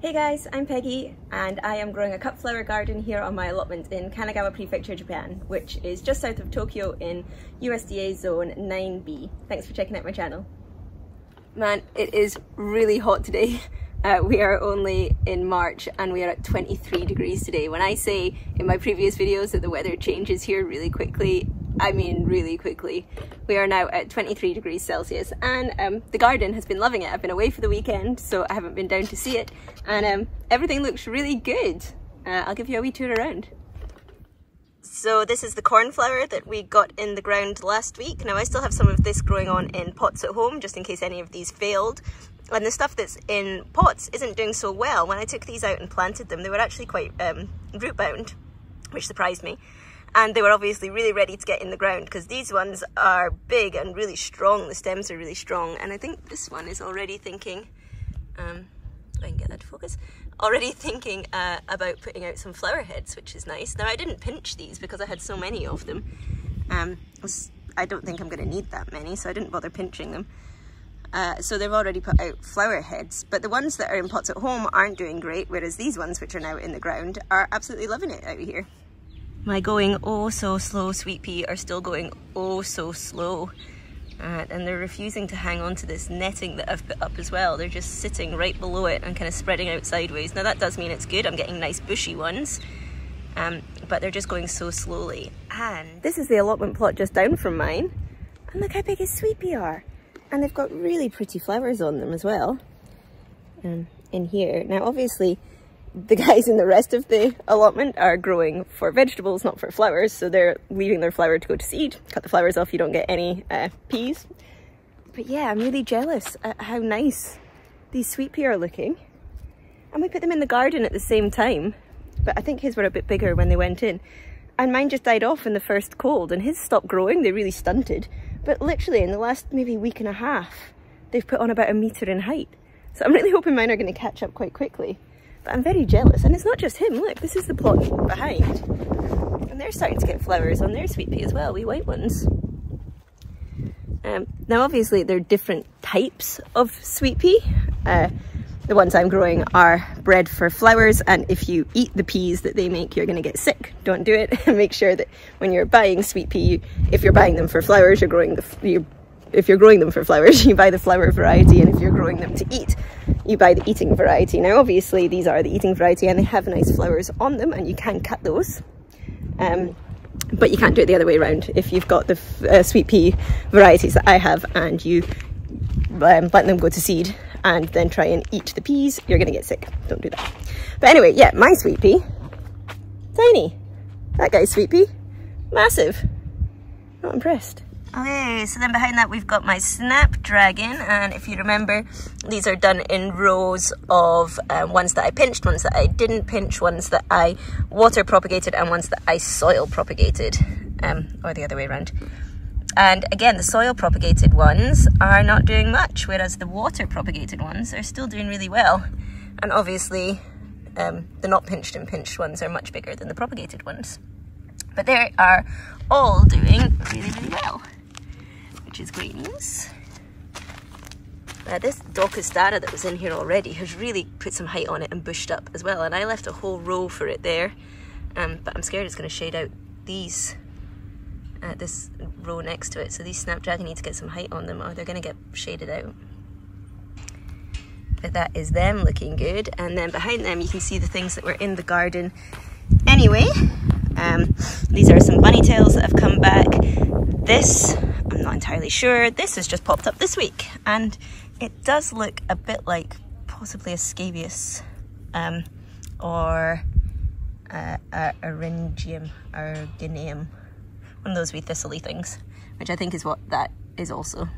Hey guys, I'm Peggy and I am growing a cut flower garden here on my allotment in Kanagawa Prefecture, Japan, which is just south of Tokyo in USDA Zone 9B. Thanks for checking out my channel. Man, it is really hot today. We are only in March and we are at 23 degrees today. When I say in my previous videos that the weather changes here really quickly, I mean really quickly. We are now at 23 degrees Celsius and the garden has been loving it. I've been away for the weekend, so I haven't been down to see it, and everything looks really good. I'll give you a wee tour around. So this is the cornflower that we got in the ground last week. Now I still have some of this growing on in pots at home just in case any of these failed. And the stuff that's in pots isn't doing so well. When I took these out and planted them, they were actually quite root bound, which surprised me. And they were obviously really ready to get in the ground because these ones are big and really strong. The stems are really strong. And I think this one is already thinking, if I can get that to focus, already thinking about putting out some flower heads, which is nice. Now I didn't pinch these because I had so many of them. I don't think I'm going to need that many, so I didn't bother pinching them. So they've already put out flower heads, but the ones that are in pots at home aren't doing great, whereas these ones, which are now in the ground, are absolutely loving it out here. My going oh so slow sweet pea are still going oh so slow, and they're refusing to hang on to this netting that I've put up as well. They're just sitting right below it and kind of spreading out sideways. Now that does mean it's good, I'm getting nice bushy ones, but they're just going so slowly. And this is the allotment plot just down from mine, and look how big his sweet pea are. And they've got really pretty flowers on them as well, in here. Now obviously the guys in the rest of the allotment are growing for vegetables, not for flowers, so they're leaving their flower to go to seed. Cut the flowers off, you don't get any peas. But yeah, I'm really jealous at how nice these sweet pea are looking. And we put them in the garden at the same time, but I think his were a bit bigger when they went in. And mine just died off in the first cold, and his stopped growing. They really stunted. But literally in the last maybe week and a half, they've put on about 1 metre in height. So I'm really hoping mine are going to catch up quite quickly. But I'm very jealous. And it's not just him. Look, this is the plot behind. And they're starting to get flowers on their sweet pea as well, wee white ones. Now obviously there are different types of sweet pea. The ones I'm growing are bred for flowers, and if you eat the peas that they make, you're going to get sick. Don't do it. Make sure that when you're buying sweet pea, if you're buying them for flowers, if you're growing them for flowers, you buy the flower variety, and if you're growing them to eat, you buy the eating variety. Now obviously these are the eating variety and they have nice flowers on them, and you can cut those. But you can't do it the other way around. If you've got the sweet pea varieties that I have and you let them go to seed and then try and eat the peas, you're gonna get sick. Don't do that. But anyway, yeah, my sweet pea, tiny. That guy's sweet pea, massive. Not impressed. Okay, so then behind that we've got my snapdragon, and if you remember, these are done in rows of ones that I pinched, ones that I didn't pinch, ones that I water propagated, and ones that I soil propagated, or the other way around. And again, the soil propagated ones are not doing much, whereas the water propagated ones are still doing really well. And obviously, the not pinched and pinched ones are much bigger than the propagated ones. But they are all doing really, really well, which is great news. This Docus dara that was in here already has really put some height on it and bushed up as well. And I left a whole row for it there, but I'm scared it's going to shade out these. This row next to it, so these snapdragon need to get some height on them or they're going to get shaded out. But that is them looking good, and then behind them you can see the things that were in the garden anyway. These are some bunny tails that have come back. This, I'm not entirely sure, this has just popped up this week, and it does look a bit like possibly a scabious or Aryngium, one of those wee thistly things, which I think is what that is also.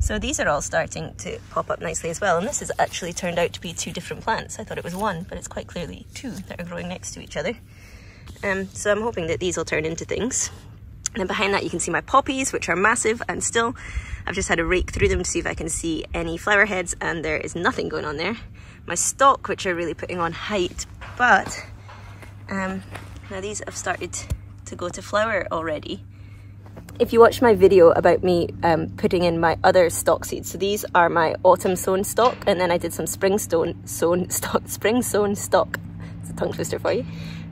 So these are all starting to pop up nicely as well, and this has actually turned out to be 2 different plants. I thought it was 1, but it's quite clearly 2 that are growing next to each other. So I'm hoping that these will turn into things. And then behind that you can see my poppies, which are massive, and still I've just had a rake through them to see if I can see any flower heads, and there is nothing going on there. My stock, which are really putting on height, but now these have started to go to flower already. if you watched my video about me putting in my other stock seeds, so these are my autumn sown stock, and then I did some spring sown stock. It's a tongue twister for you.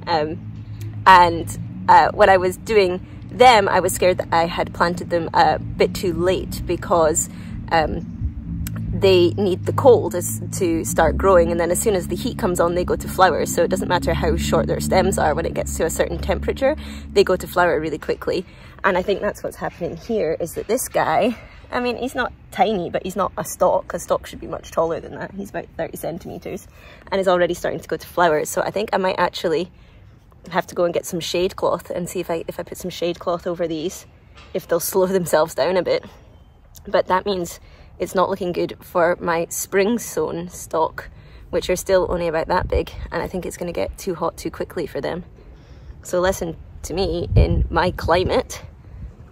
And when I was doing them, I was scared that I had planted them a bit too late, because they need the cold to start growing, and then as soon as the heat comes on, they go to flower. So it doesn't matter how short their stems are, when it gets to a certain temperature, they go to flower really quickly. And I think that's what's happening here, is that this guy, I mean, he's not tiny, but he's not a stalk. A stalk should be much taller than that. He's about 30 centimeters and is already starting to go to flower. So I think I might actually have to go and get some shade cloth and see if I put some shade cloth over these, if they'll slow themselves down a bit. But that means it's not looking good for my spring sown stock, which are still only about that big, and I think it's going to get too hot too quickly for them. So lesson to me, in my climate,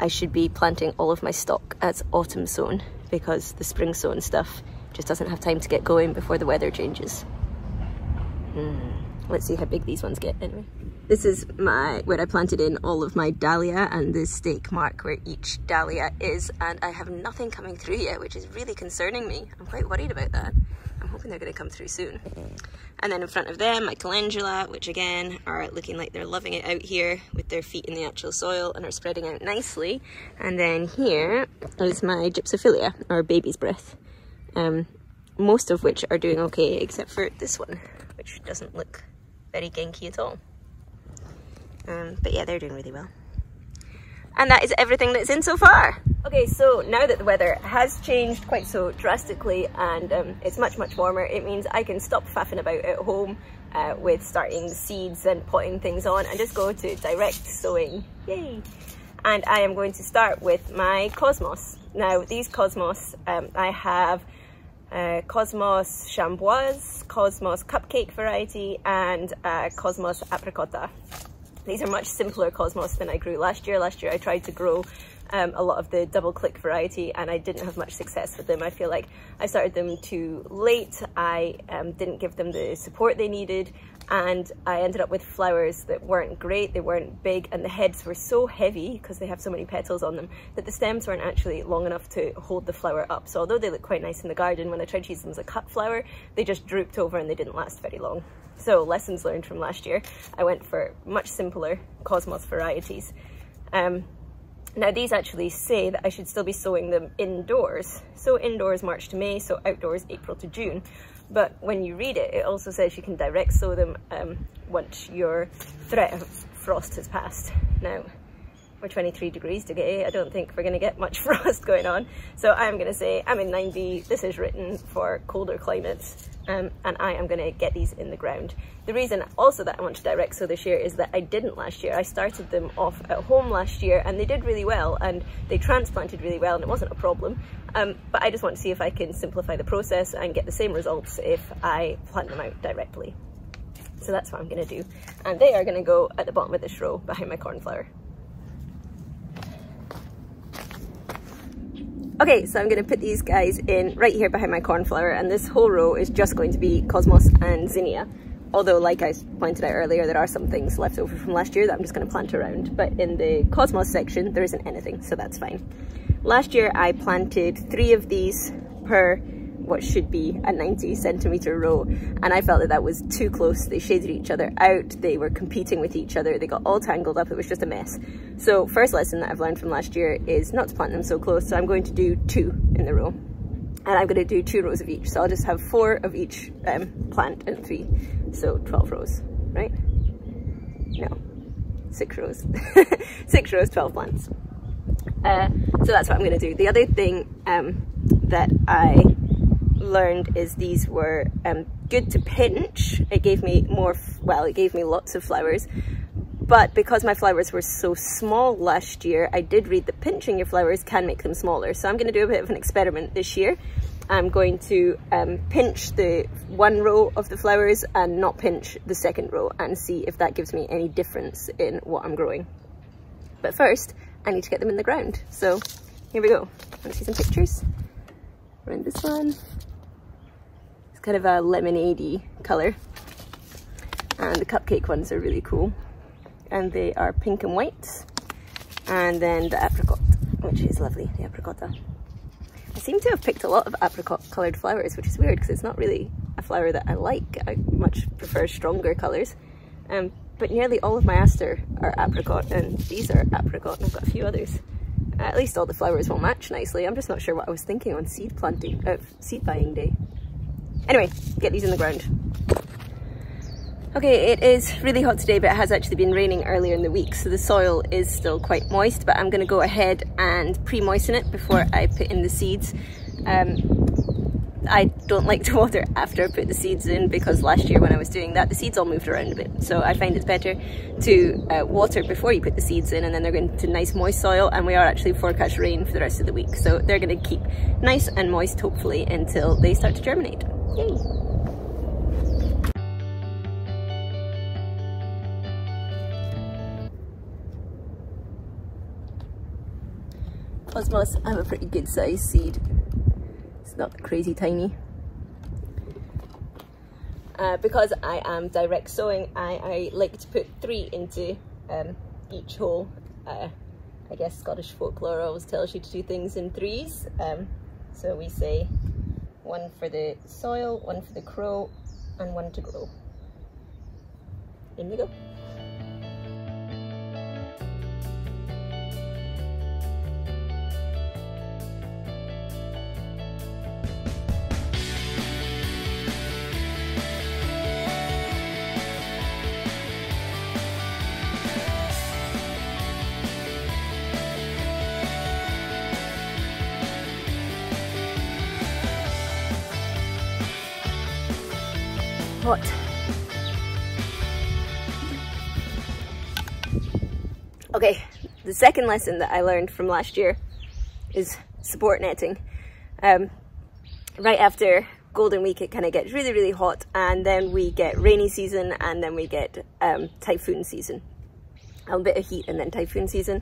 I should be planting all of my stock as autumn sown, because the spring sown stuff just doesn't have time to get going before the weather changes. Let's see how big these ones get anyway. This is where I planted in all of my dahlia, and the stake mark where each dahlia is, and I have nothing coming through yet, which is really concerning me. I'm quite worried about that. I'm hoping they're going to come through soon. And then in front of them, my calendula, which again are looking like they're loving it out here with their feet in the actual soil and are spreading out nicely. And then here is my gypsophilia, or baby's breath, most of which are doing okay, except for this one, which doesn't look very genki at all. But yeah, they're doing really well. And that is everything that's in so far. Okay, so now that the weather has changed quite so drastically, and it's much warmer, it means I can stop faffing about at home with starting seeds and potting things on, and just go to direct sowing. Yay! And I am going to start with my cosmos. Now these cosmos, I have Cosmos chamboise, Cosmos cupcake variety, and Cosmos apricotta. These are much simpler cosmos than I grew last year. Last year I tried to grow a lot of the double click variety, and I didn't have much success with them. I feel like I started them too late. I didn't give them the support they needed, and I ended up with flowers that weren't great. They weren't big, and the heads were so heavy because they have so many petals on them that the stems weren't actually long enough to hold the flower up. So although they look quite nice in the garden, when I tried to use them as a cut flower, they just drooped over and they didn't last very long. So lessons learned from last year, I went for much simpler cosmos varieties. Now these actually say that I should still be sowing them indoors. So indoors March to May, so outdoors April to June. But when you read it, it also says you can direct sow them once your threat of frost has passed. Now, we're 23 degrees today. I don't think we're going to get much frost going on. So I'm going to say I'm in 9B. This is written for colder climates, and I am going to get these in the ground. The reason also that I want to direct sow this year is that I didn't last year. I started them off at home last year, and they did really well, and they transplanted really well, and it wasn't a problem. But I just want to see if I can simplify the process and get the same results if I plant them out directly. So that's what I'm going to do. And they are going to go at the bottom of this row behind my cornflower. Okay, so I'm going to put these guys in right here behind my cornflower, and this whole row is just going to be Cosmos and Zinnia. Although, like I pointed out earlier, there are some things left over from last year that I'm just going to plant around. But in the Cosmos section, there isn't anything, so that's fine. Last year, I planted 3 of these per what should be a 90 centimeter row, and I felt that that was too close. They shaded each other out, they were competing with each other, they got all tangled up, it was just a mess. So first lesson that I've learned from last year is not to plant them so close, so I'm going to do 2 in the row. And I'm going to do 2 rows of each, so I'll just have 4 of each plant and 3, so 12 rows, right? No, 6 rows. 6 rows, 12 plants. So that's what I'm going to do. The other thing that I learned is these were good to pinch. It gave me more, well, it gave me lots of flowers, but because my flowers were so small last year, I did read that pinching your flowers can make them smaller. So I'm going to do a bit of an experiment this year. I'm going to pinch the 1 row of the flowers and not pinch the 2nd row, and see if that gives me any difference in what I'm growing. But first, I need to get them in the ground. So here we go. Want to see some pictures? Around this one. Kind of a lemonade-y colour, and the cupcake ones are really cool, and they are pink and white, and then the apricot. which is lovely, the apricotta. I seem to have picked a lot of apricot coloured flowers, which is weird because it's not really a flower that I like. I much prefer stronger colours. But nearly all of my aster are apricot, and these are apricot, and I've got a few others. At least all the flowers will match nicely. I'm just not sure what I was thinking on seed buying day. Anyway, get these in the ground. Okay, it is really hot today, but it has actually been raining earlier in the week, so the soil is still quite moist, but I'm going to go ahead and pre-moisten it before I put in the seeds. I don't like to water after I put the seeds in, because last year when I was doing that, the seeds all moved around a bit. So I find it's better to water before you put the seeds in, and then they're going to nice moist soil, and we are actually forecast rain for the rest of the week. So they're going to keep nice and moist, hopefully, until they start to germinate. Yay! Cosmos, I have a pretty good sized seed. It's not crazy tiny. Because I am direct sowing, I like to put 3 into each hole. I guess Scottish folklore always tells you to do things in 3s. So we say 1 for the soil, 1 for the crow, and 1 to grow. In we go. Hot. Okay, the second lesson that I learned from last year is support netting. Right after Golden Week it kind of gets really, really hot, and then we get rainy season, and then we get typhoon season. A bit of heat and then typhoon season.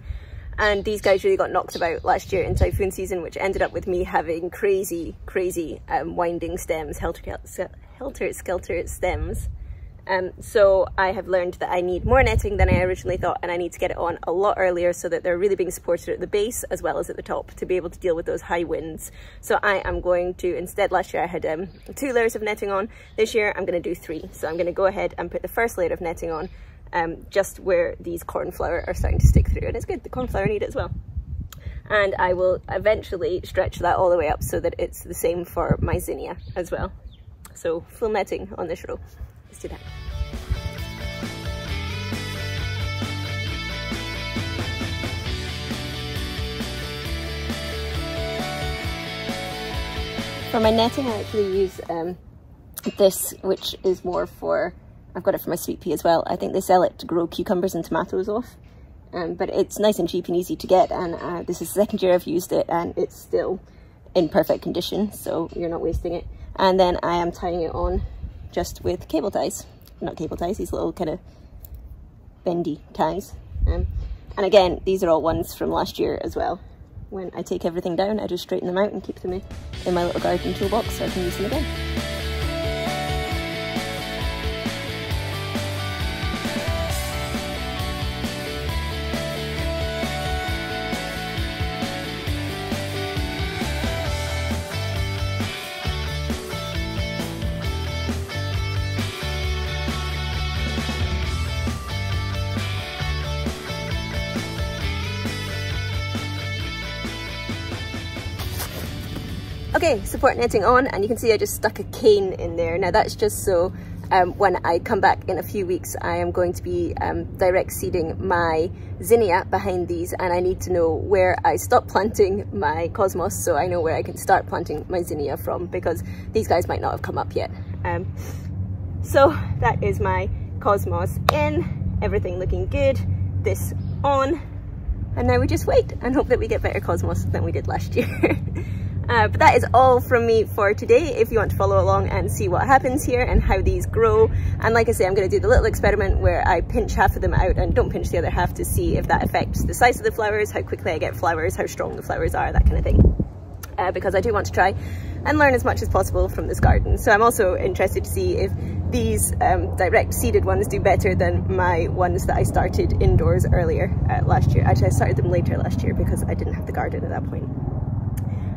And these guys really got knocked about last year in typhoon season, which ended up with me having crazy winding stems, helter-skelter stems. So I have learned that I need more netting than I originally thought, and I need to get it on a lot earlier so that they're really being supported at the base as well as at the top to be able to deal with those high winds. So I am going to, instead last year I had 2 layers of netting on, this year I'm going to do 3. So I'm going to go ahead and put the first layer of netting on just where these cornflower are starting to stick through, and it's good, the cornflower need it as well. And I will eventually stretch that all the way up so that it's the same for my zinnia as well. So full netting on this row. Let's do that. For my netting I actually use this, which is more for, I've got it for my sweet pea as well. I think they sell it to grow cucumbers and tomatoes off. But it's nice and cheap and easy to get, and this is the 2nd year I've used it, and it's still in perfect condition, so you're not wasting it. And then I am tying it on just with cable ties. Not cable ties, these little kind of bendy ties. And again, these are all ones from last year as well. When I take everything down, I just straighten them out and keep them in my little garden toolbox so I can use them again. Okay, support netting on, and you can see I just stuck a cane in there. Now that's just so when I come back in a few weeks I am going to be direct seeding my zinnia behind these, and I need to know where I stop planting my cosmos so I know where I can start planting my zinnia from, because these guys might not have come up yet. So that is my cosmos in, everything looking good, this on, and now we just wait and hope that we get better cosmos than we did last year. But that is all from me for today. If you want to follow along and see what happens here and how these grow, and like I say, I'm going to do the little experiment where I pinch half of them out and don't pinch the other half to see if that affects the size of the flowers, how quickly I get flowers, how strong the flowers are, that kind of thing. Because I do want to try and learn as much as possible from this garden. So I'm also interested to see if these direct seeded ones do better than my ones that I started indoors earlier last year. Actually, I started them later last year because I didn't have the garden at that point.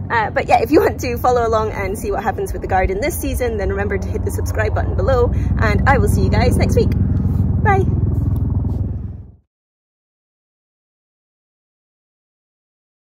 But yeah, if you want to follow along and see what happens with the garden this season, then remember to hit the subscribe button below, and I will see you guys next week. Bye!